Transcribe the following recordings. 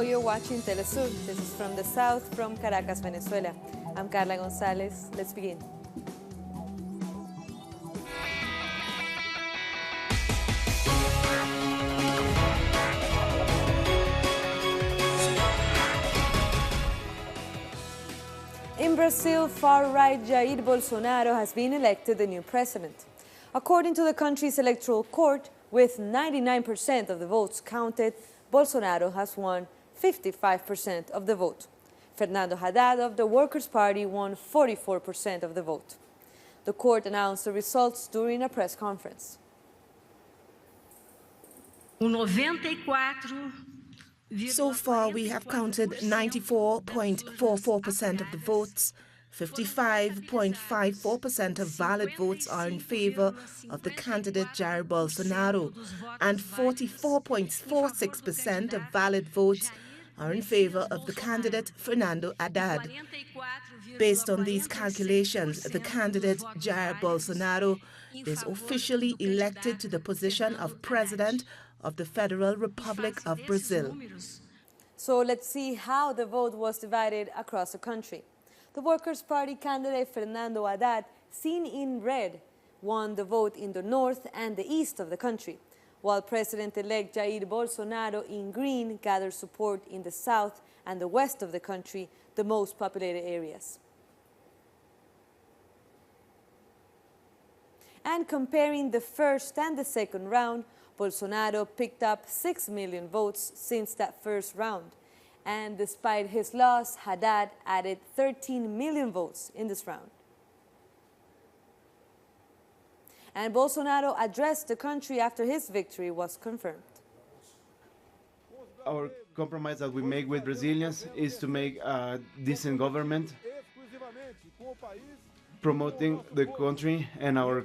you're watching Telesur. This is from the south, from Caracas, Venezuela. I'm Carla Gonzalez. Let's begin. In Brazil, far-right Jair Bolsonaro has been elected the new president. According to the country's electoral court, with 99% of the votes counted, Bolsonaro has won 55% of the vote. Fernando Haddad of the Workers' Party won 44% of the vote. The court announced the results during a press conference. So far, we have counted 94.44% of the votes. 55.54% of valid votes are in favor of the candidate Jair Bolsonaro, and 44.46% of valid votes are in favor of the candidate Fernando Haddad. Based on these calculations, the candidate Jair Bolsonaro is officially elected to the position of President of the Federal Republic of Brazil. So let's see how the vote was divided across the country. The Workers' Party candidate Fernando Haddad, seen in red, won the vote in the north and the east of the country, while President-elect Jair Bolsonaro in green gathered support in the south and the west of the country, the most populated areas. And comparing the first and the second round, Bolsonaro picked up 6 million votes since that first round. And despite his loss, Haddad added 13 million votes in this round. And Bolsonaro addressed the country after his victory was confirmed. Our compromise that we make with Brazilians is to make a decent government, promoting the country and our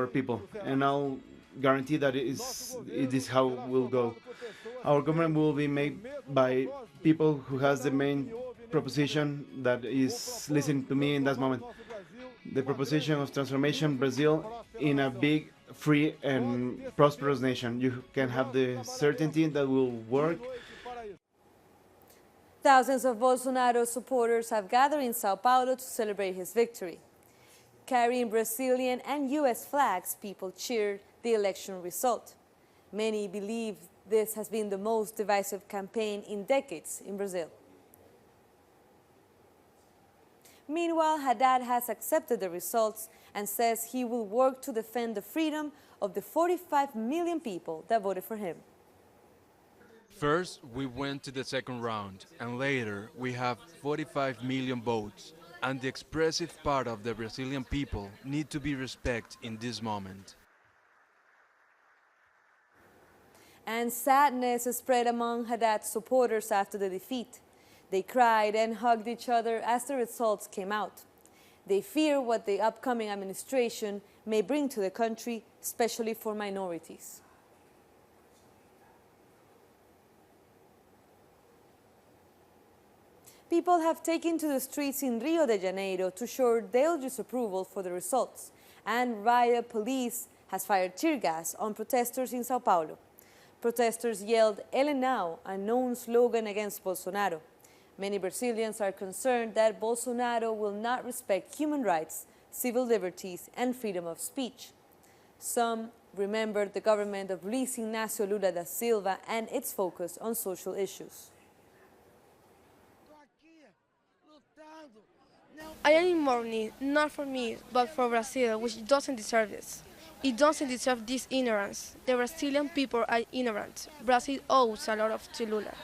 people. And I'll guarantee that it is how it will go. Our government will be made by people who has the main proposition that is listening to me in that moment. The proposition of transformation Brazil in a big, free and prosperous nation. You can have the certainty that will work. Thousands of Bolsonaro supporters have gathered in Sao Paulo to celebrate his victory. Carrying Brazilian and U.S. flags, people cheered the election result. Many believe this has been the most divisive campaign in decades in Brazil. Meanwhile, Haddad has accepted the results and says he will work to defend the freedom of the 45 million people that voted for him. First, we went to the second round, and later we have 45 million votes, and the expressive part of the Brazilian people need to be respected in this moment. And sadness spread among Haddad's supporters after the defeat. They cried and hugged each other as the results came out. They fear what the upcoming administration may bring to the country, especially for minorities. People have taken to the streets in Rio de Janeiro to show their disapproval for the results, and riot police has fired tear gas on protesters in Sao Paulo. Protesters yelled "Ele Now," a known slogan against Bolsonaro. Many Brazilians are concerned that Bolsonaro will not respect human rights, civil liberties, and freedom of speech. Some remembered the government of Luiz Inácio Lula da Silva and its focus on social issues. I am in mourning, not for me, but for Brazil, which doesn't deserve this. It doesn't deserve this ignorance. The Brazilian people are ignorant. Brazil owes a lot to Lula.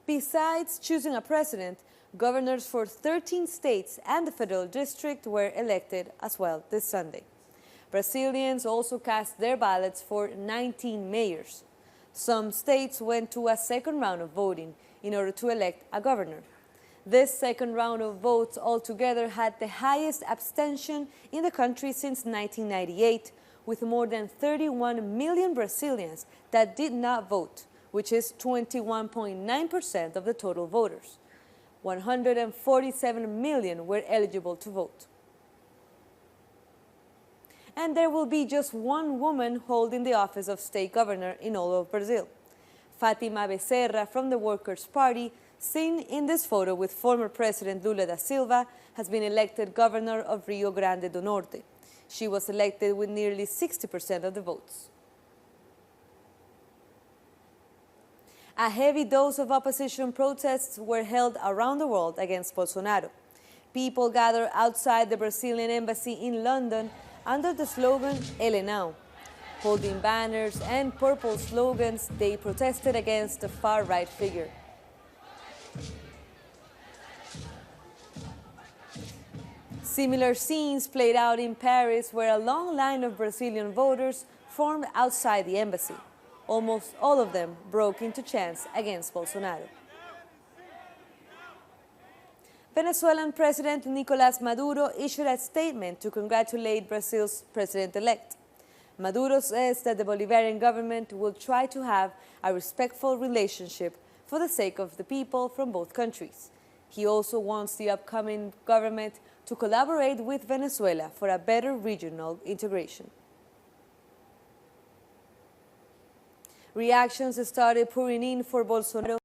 Besides choosing a president, governors for 13 states and the federal district were elected as well this Sunday. Brazilians also cast their ballots for 19 mayors. Some states went to a second round of voting in order to elect a governor. This second round of votes altogether had the highest abstention in the country since 1998, with more than 31 million Brazilians that did not vote, which is 21.9% of the total voters. 147 million were eligible to vote. and there will be just one woman holding the office of state governor in all of Brazil. Fátima Becerra from the Workers' Party, seen in this photo with former President Lula da Silva, has been elected governor of Rio Grande do Norte. She was elected with nearly 60% of the votes. A heavy dose of opposition protests were held around the world against Bolsonaro. People gathered outside the Brazilian embassy in London under the slogan Ele Não. Holding banners and purple slogans, they protested against the far-right figure. Similar scenes played out in Paris, where a long line of Brazilian voters formed outside the embassy. Almost all of them broke into chants against Bolsonaro. Venezuelan President Nicolás Maduro issued a statement to congratulate Brazil's president-elect. Maduro says that the Bolivarian government will try to have a respectful relationship for the sake of the people from both countries. He also wants the upcoming government to collaborate with Venezuela for a better regional integration. Reactions started pouring in for Bolsonaro,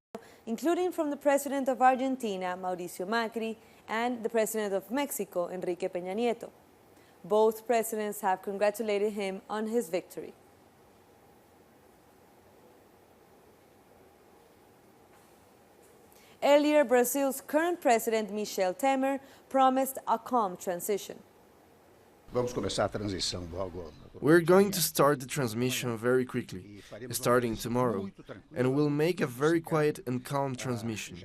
including from the President of Argentina, Mauricio Macri, and the President of Mexico, Enrique Peña Nieto. Both presidents have congratulated him on his victory. Earlier, Brazil's current president, Michel Temer, promised a calm transition. We're going to start the transmission very quickly, starting tomorrow, and we'll make a very quiet and calm transmission.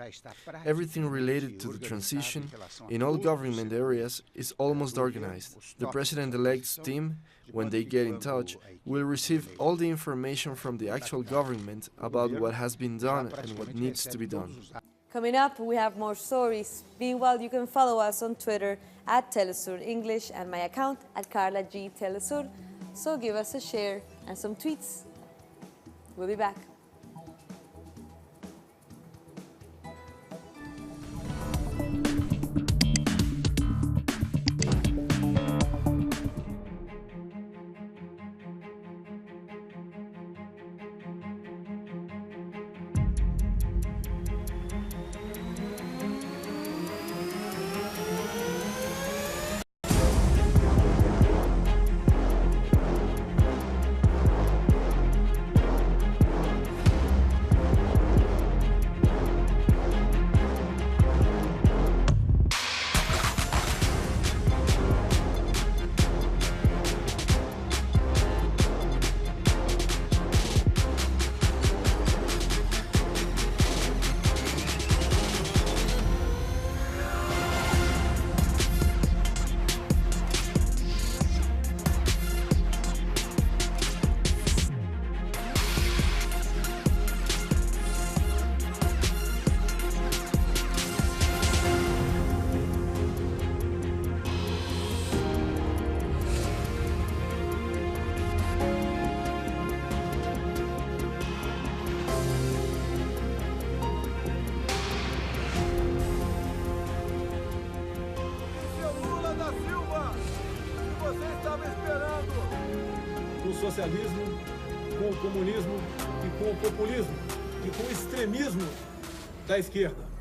Everything related to the transition in all government areas is almost organized. The president-elect's team, when they get in touch, will receive all the information from the actual government about what has been done and what needs to be done. Coming up, we have more stories. Meanwhile, you can follow us on Twitter at Telesur English and my account at Carla G. Telesur. So give us a share and some tweets. We'll be back. O socialismo, com o comunismo e com o populismo e com o extremismo da esquerda.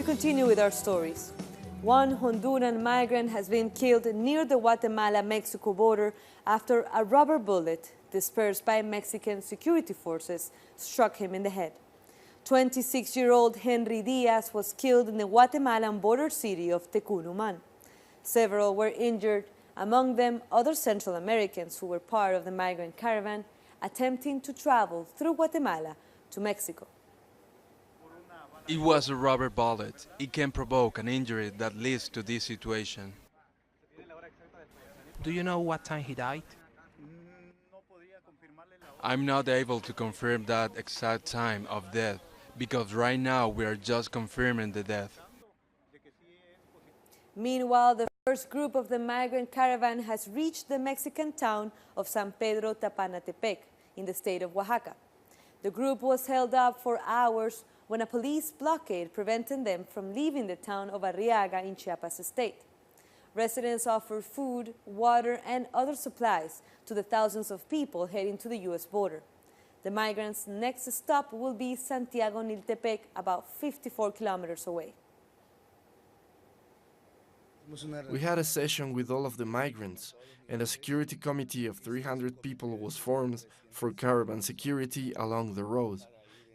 Continue with our stories. One Honduran migrant has been killed near the Guatemala-Mexico border after a rubber bullet dispersed by Mexican security forces struck him in the head. 26-year-old Henry Diaz was killed in the Guatemalan border city of Tecunuman. Several were injured, among them other Central Americans who were part of the migrant caravan attempting to travel through Guatemala to Mexico. It was a rubber bullet. It can provoke an injury that leads to this situation. Do you know what time he died? I'm not able to confirm that exact time of death because right now we are just confirming the death. Meanwhile, the first group of the migrant caravan has reached the Mexican town of San Pedro Tapanatepec in the state of Oaxaca. The group was held up for hours when a police blockade prevented them from leaving the town of Arriaga in Chiapas state. Residents offered food, water, and other supplies to the thousands of people heading to the U.S. border. The migrants' next stop will be Santiago Niltepec, about 54 kilometers away. We had a session with all of the migrants, and a security committee of 300 people was formed for caravan security along the road,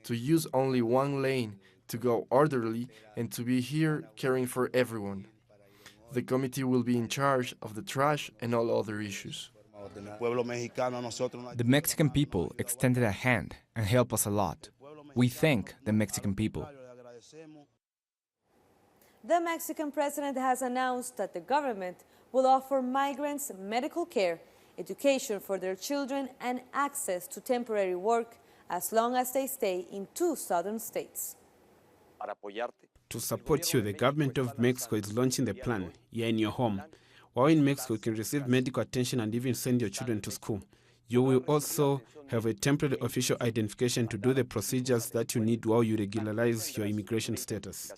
to use only one lane, to go orderly, and to be here caring for everyone. The committee will be in charge of the trash and all other issues. The Mexican people extended a hand and helped us a lot. We thank the Mexican people. The Mexican president has announced that the government will offer migrants medical care, education for their children, and access to temporary work as long as they stay in 2 southern states. To support you, the government of Mexico is launching the plan, You're in Your Home. While in Mexico, you can receive medical attention and even send your children to school. You will also have a temporary official identification to do the procedures that you need while you regularize your immigration status.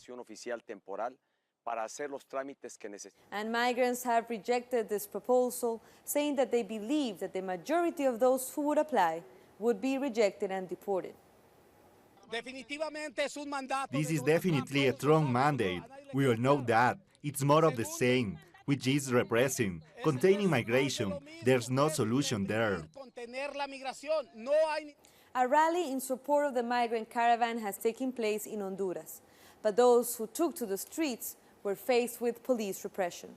And migrants have rejected this proposal, saying that they believe that the majority of those who would apply would be rejected and deported. This is definitely a strong mandate. We all know that. It's more of the same, which is repressing, containing migration. There's no solution there. A rally in support of the migrant caravan has taken place in Honduras, but those who took to the streets were faced with police repression.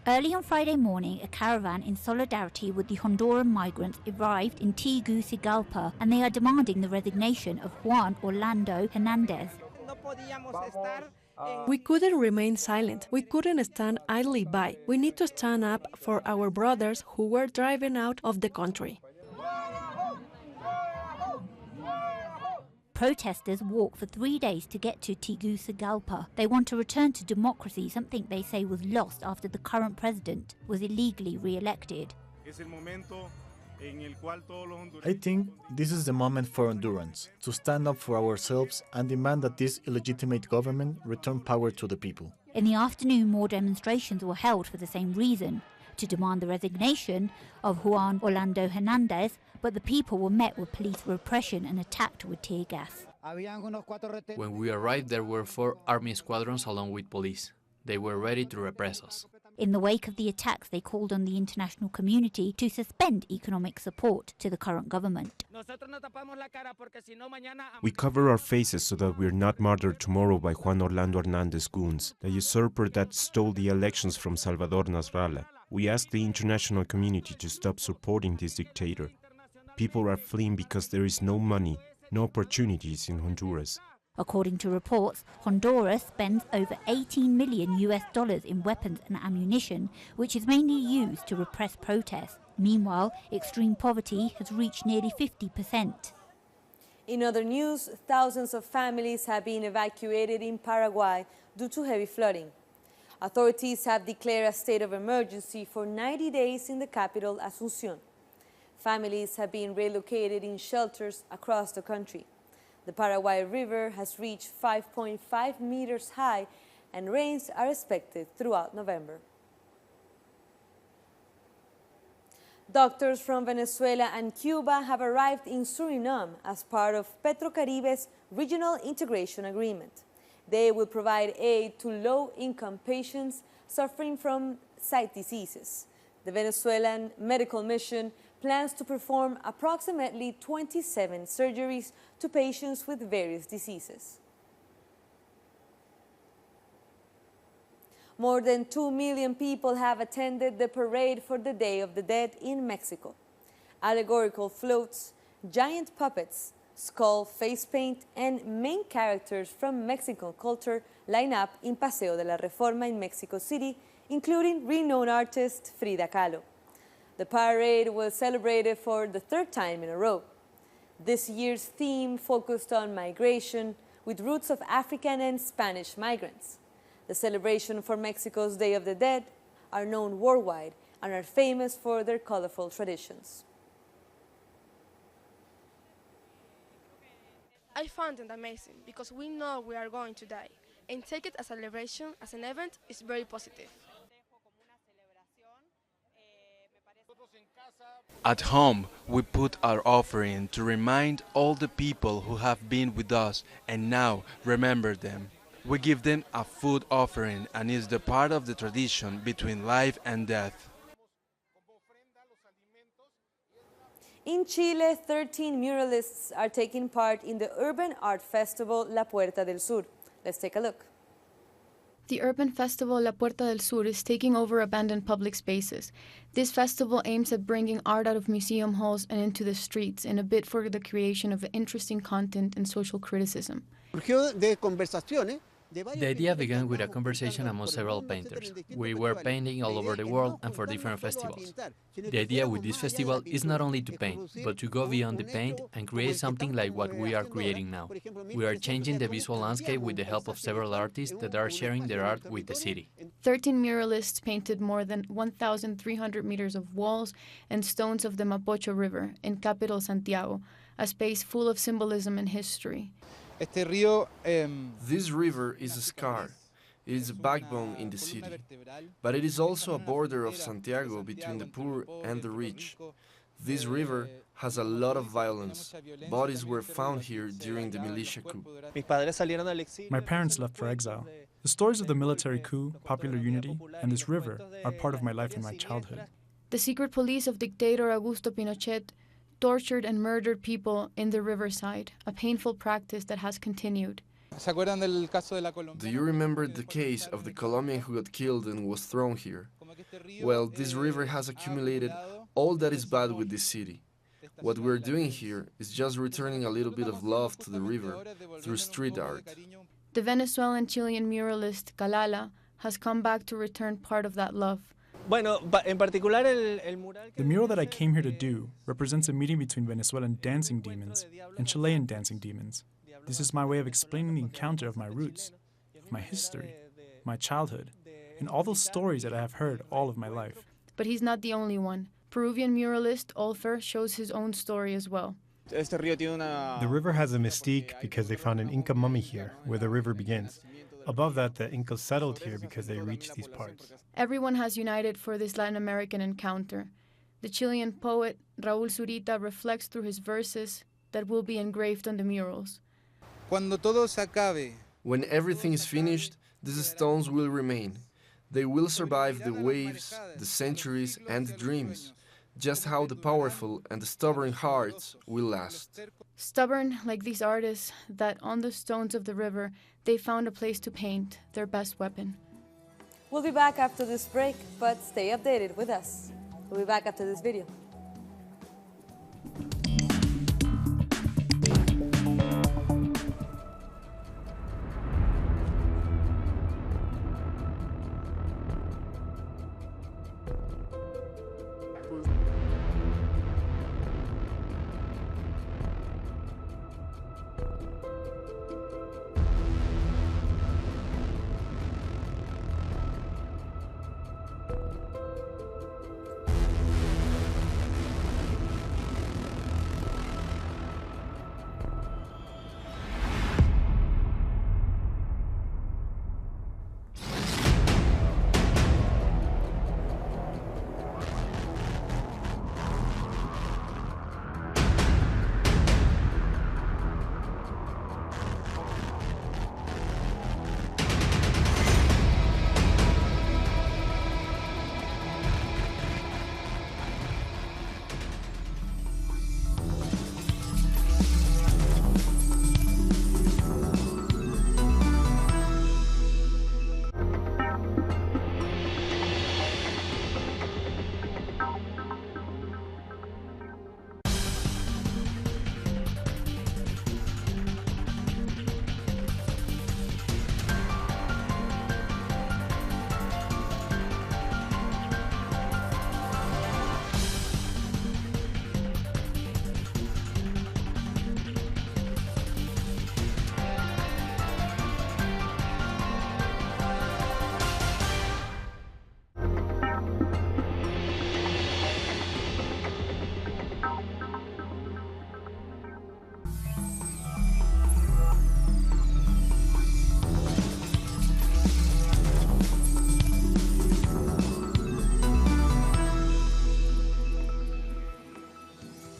Early on Friday morning, a caravan in solidarity with the Honduran migrants arrived in Tegucigalpa, and they are demanding the resignation of Juan Orlando Hernandez. We couldn't remain silent. We couldn't stand idly by. We need to stand up for our brothers who were driven out of the country. Protesters walked for 3 days to get to Tegucigalpa. They want to return to democracy, something they say was lost after the current president was illegally re-elected. I think this is the moment for Hondurans to stand up for ourselves and demand that this illegitimate government return power to the people. In the afternoon, more demonstrations were held for the same reason, to demand the resignation of Juan Orlando Hernandez, but the people were met with police repression and attacked with tear gas. When we arrived, there were 4 army squadrons along with police. They were ready to repress us. In the wake of the attacks, they called on the international community to suspend economic support to the current government. We cover our faces so that we're not murdered tomorrow by Juan Orlando Hernandez goons, the usurper that stole the elections from Salvador Nasralla. We ask the international community to stop supporting this dictator. People are fleeing because there is no money, no opportunities in Honduras. According to reports, Honduras spends over $18 million in weapons and ammunition, which is mainly used to repress protests. Meanwhile, extreme poverty has reached nearly 50%. In other news, thousands of families have been evacuated in Paraguay due to heavy flooding. Authorities have declared a state of emergency for 90 days in the capital, Asunción. Families have been relocated in shelters across the country. The Paraguay River has reached 5.5 meters high, and rains are expected throughout November. Doctors from Venezuela and Cuba have arrived in Suriname as part of Petrocaribe's Regional Integration Agreement. They will provide aid to low-income patients suffering from sight diseases. The Venezuelan medical mission plans to perform approximately 27 surgeries to patients with various diseases. More than 2 million people have attended the parade for the Day of the Dead in Mexico. Allegorical floats, giant puppets, skull face paint, and main characters from Mexican culture line up in Paseo de la Reforma in Mexico City, including renowned artist Frida Kahlo. The parade was celebrated for the third time in a row. This year's theme focused on migration with roots of African and Spanish migrants. The celebration for Mexico's Day of the Dead are known worldwide and are famous for their colorful traditions. I found it amazing because we know we are going to die, and take it as a celebration, as an event, is very positive. At home, we put our offering to remind all the people who have been with us and now remember them. We give them a food offering, and it's the part of the tradition between life and death. In Chile, 13 muralists are taking part in the urban art festival La Puerta del Sur. Let's take a look. The urban festival La Puerta del Sur is taking over abandoned public spaces. This festival aims at bringing art out of museum halls and into the streets in a bid for the creation of interesting content and social criticism. The idea began with a conversation among several painters. We were painting all over the world and for different festivals. The idea with this festival is not only to paint, but to go beyond the paint and create something like what we are creating now. We are changing the visual landscape with the help of several artists that are sharing their art with the city. 13 muralists painted more than 1,300 meters of walls and stones of the Mapocho River in capital Santiago, a space full of symbolism and history. This river is a scar. It is a backbone in the city, but it is also a border of Santiago between the poor and the rich. This river has a lot of violence. Bodies were found here during the militia coup. My parents left for exile. The stories of the military coup, popular unity, and this river are part of my life and my childhood. The secret police of dictator Augusto Pinochet tortured and murdered people in the riverside, a painful practice that has continued. Do you remember the case of the Colombian who got killed and was thrown here? Well, this river has accumulated all that is bad with this city. What we're doing here is just returning a little bit of love to the river through street art. The Venezuelan-Chilean muralist Kalala has come back to return part of that love. The mural that I came here to do represents a meeting between Venezuelan dancing demons and Chilean dancing demons. This is my way of explaining the encounter of my roots, of my history, my childhood, and all those stories that I have heard all of my life. But he's not the only one. Peruvian muralist Olfer shows his own story as well. The river has a mystique because they found an Inca mummy here, where the river begins. Above that, the Incas settled here because they reached these parts. Everyone has united for this Latin American encounter. The Chilean poet Raúl Zurita reflects through his verses that will be engraved on the murals. When everything is finished, these stones will remain. They will survive the waves, the centuries, and the dreams, just how the powerful and the stubborn hearts will last. Stubborn like these artists that on the stones of the river they found a place to paint, their best weapon. We'll be back after this break, but stay updated with us. We'll be back after this video.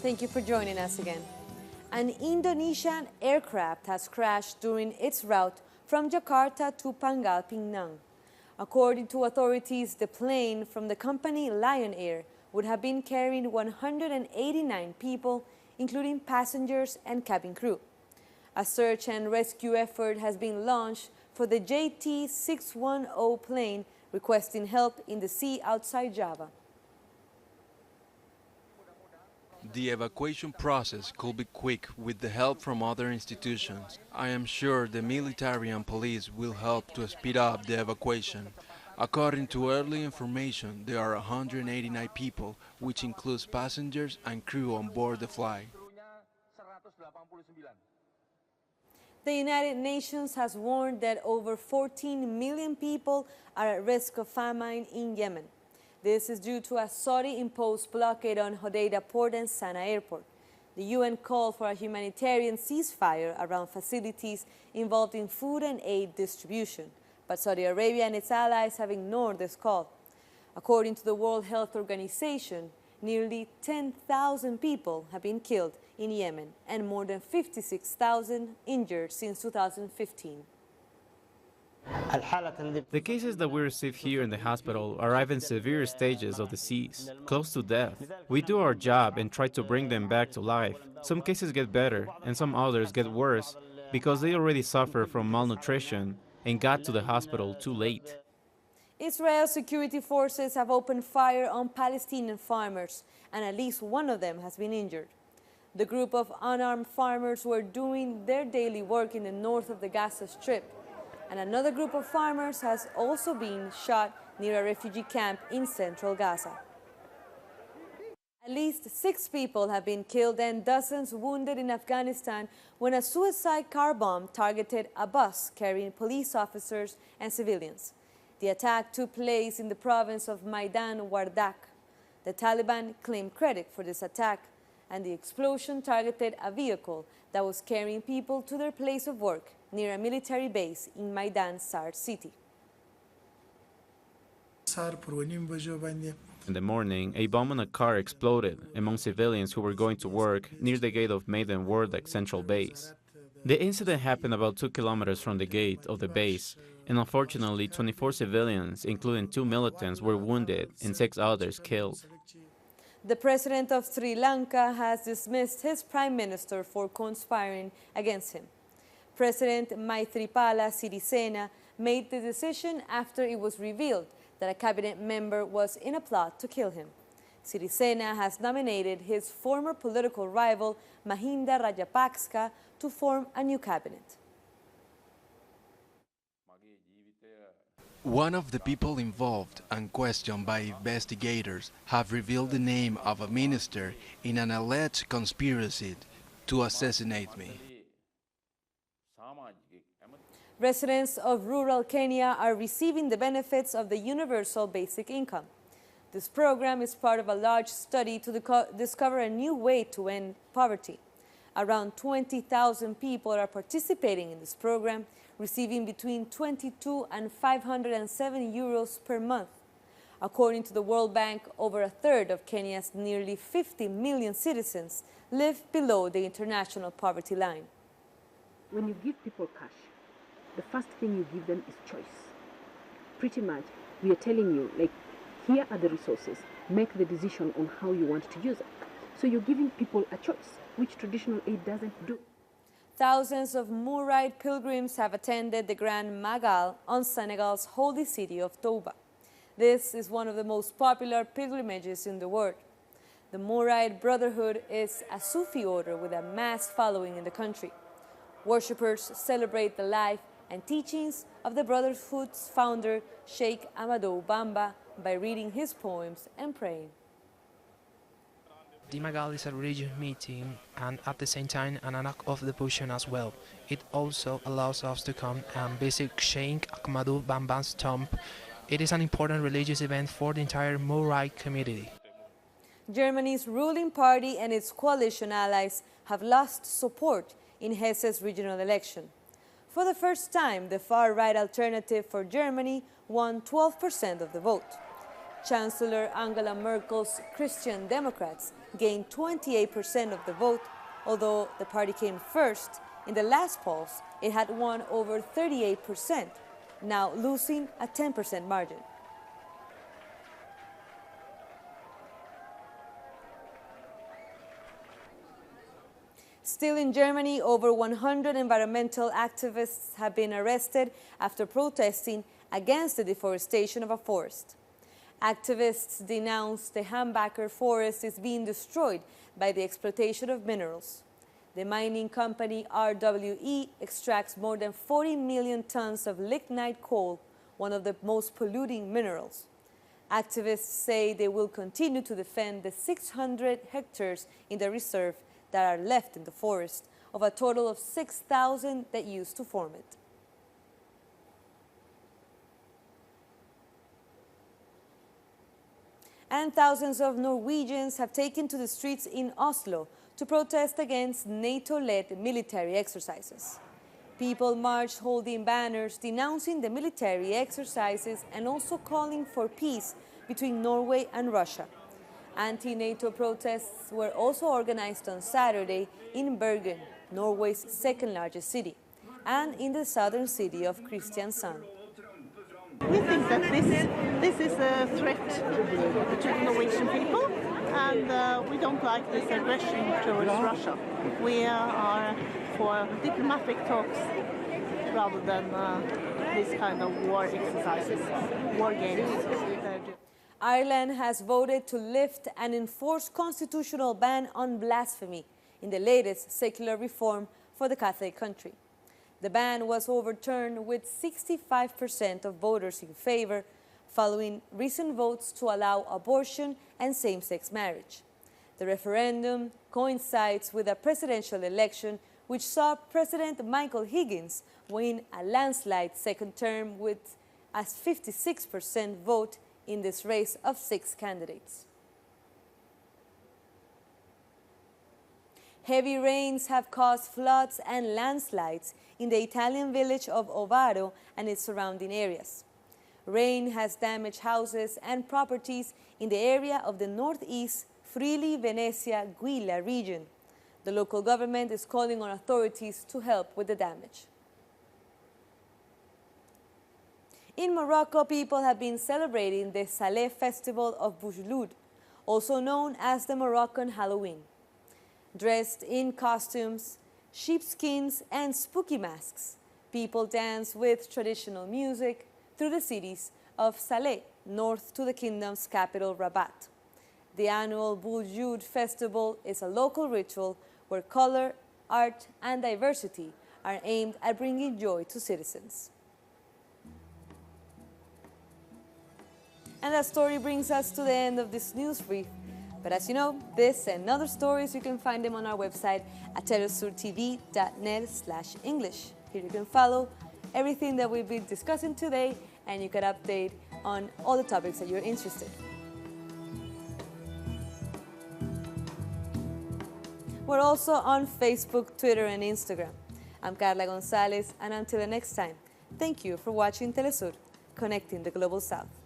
Thank you for joining us again. An Indonesian aircraft has crashed during its route from Jakarta to Pangkal Pinang. According to authorities, the plane from the company Lion Air would have been carrying 189 people, including passengers and cabin crew. A search and rescue effort has been launched for the JT610 plane, requesting help in the sea outside Java. The evacuation process could be quick with the help from other institutions. I am sure the military and police will help to speed up the evacuation. According to early information, there are 189 people, which includes passengers and crew on board the flight. The United Nations has warned that over 14 million people are at risk of famine in Yemen. This is due to a Saudi-imposed blockade on Hodeidah port and Sana'a airport. The UN called for a humanitarian ceasefire around facilities involved in food and aid distribution, but Saudi Arabia and its allies have ignored this call. According to the World Health Organization, nearly 10,000 people have been killed in Yemen and more than 56,000 injured since 2015. The cases that we receive here in the hospital arrive in severe stages of disease, close to death. We do our job and try to bring them back to life. Some cases get better and some others get worse because they already suffer from malnutrition and got to the hospital too late. Israel's security forces have opened fire on Palestinian farmers, and at least one of them has been injured. The group of unarmed farmers were doing their daily work in the north of the Gaza Strip, and another group of farmers has also been shot near a refugee camp in central Gaza. At least 6 people have been killed and dozens wounded in Afghanistan when a suicide car bomb targeted a bus carrying police officers and civilians. The attack took place in the province of Maidan Wardak. The Taliban claimed credit for this attack, and the explosion targeted a vehicle that was carrying people to their place of work near a military base in Maidan Sar city. In the morning, a bomb on a car exploded among civilians who were going to work near the gate of Maidan Wardak Central Base. The incident happened about 2 kilometers from the gate of the base, and unfortunately 24 civilians, including 2 militants, were wounded and 6 others killed. The president of Sri Lanka has dismissed his prime minister for conspiring against him. President Maithripala Sirisena made the decision after it was revealed that a cabinet member was in a plot to kill him. Sirisena has nominated his former political rival Mahinda Rajapaksa to form a new cabinet. One of the people involved and questioned by investigators have revealed the name of a minister in an alleged conspiracy to assassinate me. Residents of rural Kenya are receiving the benefits of the Universal Basic Income. This program is part of a large study to discover a new way to end poverty. Around 20,000 people are participating in this program, receiving between 22 and 507 euros per month. According to the World Bank, over a third of Kenya's nearly 50 million citizens live below the international poverty line. When you give people cash, the first thing you give them is choice. Pretty much, we are telling you, like, here are the resources. Make the decision on how you want to use it. So you're giving people a choice, which traditional aid doesn't do. Thousands of Mouride pilgrims have attended the Grand Magal on Senegal's holy city of Touba. This is one of the most popular pilgrimages in the world. The Mouride Brotherhood is a Sufi order with a mass following in the country. Worshippers celebrate the life and teachings of the Brotherhood's founder, Sheikh Amadou Bamba, by reading his poems and praying. The Magal is a religious meeting and at the same time an act of devotion as well. It also allows us to come and visit Sheikh Ahmadou Bamba's tomb. It is an important religious event for the entire Mouride community. Germany's ruling party and its coalition allies have lost support in Hesse's regional election. For the first time, the far-right Alternative for Germany won 12% of the vote. Chancellor Angela Merkel's Christian Democrats gained 28% of the vote, although the party came first. In the last polls, it had won over 38%, now losing a 10% margin. Still in Germany, over 100 environmental activists have been arrested after protesting against the deforestation of a forest. Activists denounce the Hambacher forest is being destroyed by the exploitation of minerals. The mining company RWE extracts more than 40 million tons of lignite coal, one of the most polluting minerals. Activists say they will continue to defend the 600 hectares in the reserve that are left in the forest, of a total of 6,000 that used to form it. And thousands of Norwegians have taken to the streets in Oslo to protest against NATO-led military exercises. People marched holding banners denouncing the military exercises and also calling for peace between Norway and Russia. Anti-NATO protests were also organized on Saturday in Bergen, Norway's second-largest city, and in the southern city of Kristiansand. We think that this is a threat to the Norwegian people, and we don't like this aggression towards Russia. We are for diplomatic talks rather than this kind of war exercises, war games. Ireland has voted to lift an enforced constitutional ban on blasphemy in the latest secular reform for the Catholic country. The ban was overturned with 65% of voters in favor, following recent votes to allow abortion and same-sex marriage. The referendum coincides with a presidential election which saw President Michael Higgins win a landslide second term with a 56% vote in this race of 6 candidates. Heavy rains have caused floods and landslides in the Italian village of Ovaro and its surrounding areas. Rain has damaged houses and properties in the area of the northeast Friuli-Venezia-Giulia region. The local government is calling on authorities to help with the damage. In Morocco, people have been celebrating the Saleh festival of Boujloud, also known as the Moroccan Halloween. Dressed in costumes, sheepskins, and spooky masks, people dance with traditional music through the cities of Saleh, north to the kingdom's capital, Rabat. The annual Boujloud festival is a local ritual where color, art, and diversity are aimed at bringing joy to citizens. And that story brings us to the end of this news brief. But as you know, this and other stories, you can find them on our website at telesurtv.net/English. Here you can follow everything that we've been discussing today, and you can update on all the topics that you're interested in. We're also on Facebook, Twitter, and Instagram. I'm Carla Gonzalez, and until the next time, thank you for watching Telesur, connecting the Global South.